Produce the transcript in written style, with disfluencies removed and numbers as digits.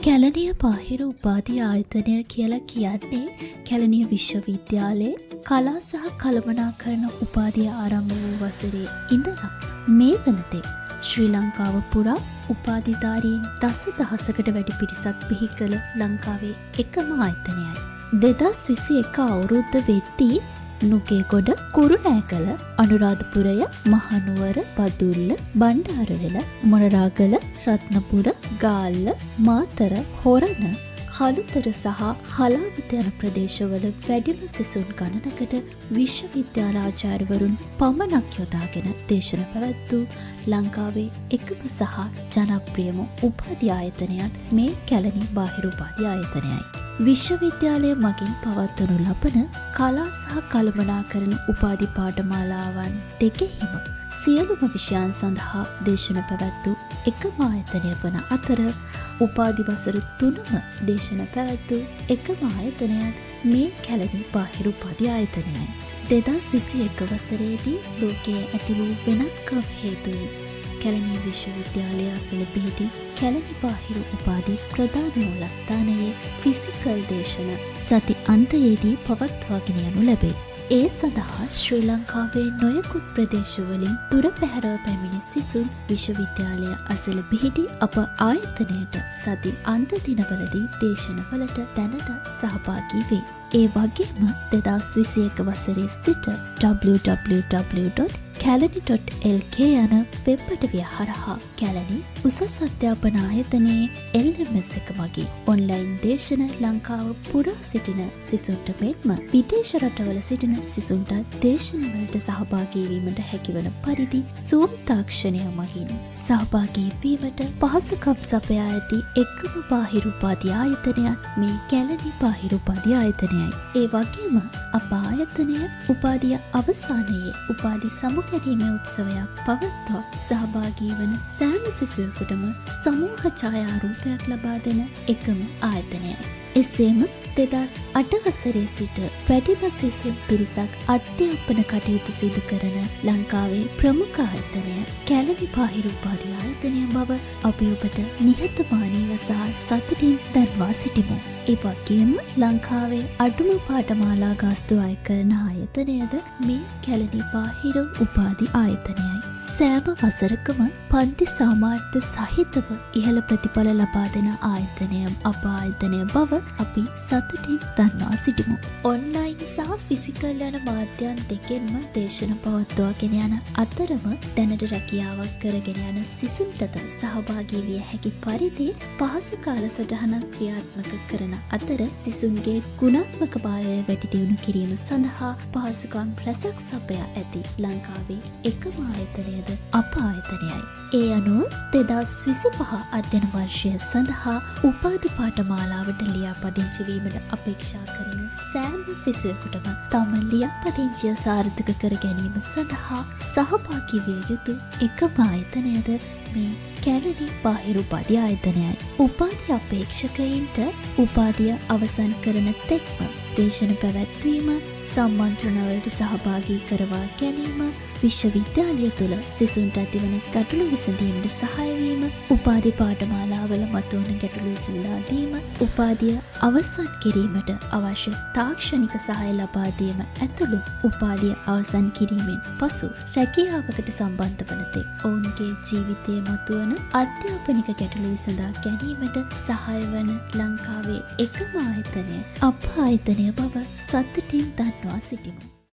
කැලණිය බාහිර උපාධි ආයතනය කියලා කියන්නේ කැලණිය විශ්වවිද්‍යාලයේ කලා සහ කළමනාකරණ උපාධිය ආරම්භ වූ වසරේ ඉඳලා මේ වනතෙක් ශ්‍රී ලංකාව පුරා උපාධිධාරීන් දසදහසකට වැඩි පිරිසක් බිහි කළ ලංකාවේ එකම ආයතනයයි. 2021 අවුරුද්ද වෙද්දී නුගේගොඩ, කුරුණෑගල, අනුරාධපුරය, මහනුවර, බදුල්ල, බණ්ඩාරවෙල, මොනරාගල, රත්නපුර, ගාල්ල, මාතර, හොරණ, කළුතර සහ හලාවත යන ප්‍රදේශවල වැඩිම සිසුන් ගණනකට විශ්වවිද්‍යාල ආචාර්යවරුන් පමණක් යොදාගෙන දේශන පැවැත්වූ ලංකාවේ එකම සහ ජනප්‍රියම උපාධි ආයතනයත් මේ කැලණි බාහිර උපාධි ආයතනයයි. විශ්වවිද්‍යාලය මගින් පවත්වනු ලබන කලා සහ කළමනාකරණ උපාධි පාඨමාලාවන් දෙකෙහිම සියලුම විෂයන් සඳහා දේශන පැවැත්වූ එකම ආයතනය වන අතර උපාධි වසර 3ම දේශන පැවැත්වූ එකම ආයතනයත් මේ කැලණි බාහිර උපාධි ආයතනයයි. 2021 වසරේදී ලෝකයේ ඇති වූ වෙනස්කම් හේතුවෙන් කැලණිය විශ්වවිද්‍යාලය අසල පිහිටි කැලණි බාහිර උපාධි ප්‍රධාන මූලස්ථානයේ ෆිසිකල් දේශන සති අන්තයේදී පවත්වාගෙන යනු ලැබේ. ඒ සඳහා ශ්‍රී ලංකාවේ නොයෙකුත් ප්‍රදේශවලින් දුර පැහැරව පැමිණි සිසුන් විශ්වවිද්‍යාලය අසල පිහිටි අප ආයතනයට සති අන්ත දිනවලදී දේශනවලට දැනට සහභාගී වේ. ඒ වගේම 2021 වසරේ සිට www.kalani.lk යන වෙබ් අඩවිය හරහා කැලණි උසස් අධ්‍යාපන ආයතනයේ LMS එක මගින් ඔන්ලයින් දේශන ලංකාව පුරා සිටින සිසුන්ට මෙන්ම විදේශ රටවල සිටින සිසුන්ට දේශනවලට සහභාගී වීමට හැකිවන පරිදි Zoom තාක්ෂණය මගින් සහභාගී වීමට පහසුකම් සපයා ඇති එකම බාහිර උපාධි ආයතනයත් මේ කැලණි බාහිර උපාධි ආයතනයයි. ඒ වගේම අප ආයතනය උපාධිය අවසානයේ උපාධි සමුගැනීමේ උත්සවයක් පවත්වා සහභාගී වන සෑම සිසුවෙකුටම සමූහ ඡායාරූපයක් ලබා දෙන එකම ආයතනයයි. එසේම 2008 වසරේ සිට වැඩිම සිසුන් පිරිසක් අධ්‍යාපන කටයුතු සිදු කරන ලංකාවේ ප්‍රමුඛ ආයතනය කැලණි බාහිර උපාධි ආයතනය බව අපි ඔබට නිහතමානීව සහ සතුටින් දන්වා සිටිමු. ඒ වගේම ලංකාවේ අඩුම පාඨමාලා ගාස්තු අය කරන ආයතනයද මේ කැලණි බාහිර උපාධි ආයතනයයි. සෑම වසරකම පන්ති සාමාර්ථ සහිතව ඉහළ ප්‍රතිඵල ලබා දෙන ආයතනය අප ආයතනය බව අපි සතුටින් දන්වා සිටිමු. ඔන්ලයින් සහ ෆිසිකල් යන මාධ්‍යයන් දෙකෙන්ම දේශන පවත්වාගෙන යන අතරම දැනට රැකියාවක් කරගෙන යන සිසුන්ටද සහභාගී විය හැකි පරිදි පහසු කාලසටහනක් ක්‍රියාත්මක කරන අතර සිසුන්ගේ ගුණාත්මක භාවය වැඩි දියුණු කිරීම සඳහා පහසුකම් රැසක් සපයා ඇති ලංකාවේ එකම ආයතනයද අප ආයතනයයි. ඒ අනුව 2025 අධ්‍යයන වර්ෂය සඳහා උපාධි පාඨමාලාවට ලියාපදිංචි වීමට අපේක්ෂා කරන සෑම සිසුවෙකුටම තම ලියාපදිංචිය සාර්ථක කර ගැනීම සඳහා සහභාගී විය යුතු එකම ආයතනයද මේ කැලණි බාහිර උපාධි ආයතනයයි. උපාධි අපේක්ෂකයින්ට උපාධිය අවසන් කරන තෙක්ම දේශන පැවැත්වීම, සම්මන්ත්‍රණවලට සහභාගී කරවා ගැනීම, විශ්වවිද්‍යාලය තුළ සිසුන්ට ඇතිවන ගැටලු විසඳීමට සහාය වීම, උපාධි පාඨමාලාවල මතුවන ගැටලු විසඳා දීම, උපාධිය අවසන් කිරීමට අවශ්‍ය තාක්ෂණික සහාය ලබා දීම ඇතුළු උපාධිය අවසන් කිරීමෙන් පසු රැකියාවකට සම්බන්ධ වන තෙක් ඔවුන්ගේ ජීවිතයේ මතුවන අධ්‍යාපනික ගැටලු විසඳා ගැනීමට සහාය වන ලංකාවේ එකම ආයතනය අප ආයතනය බව සතුටින් දන්වා සිටිමු.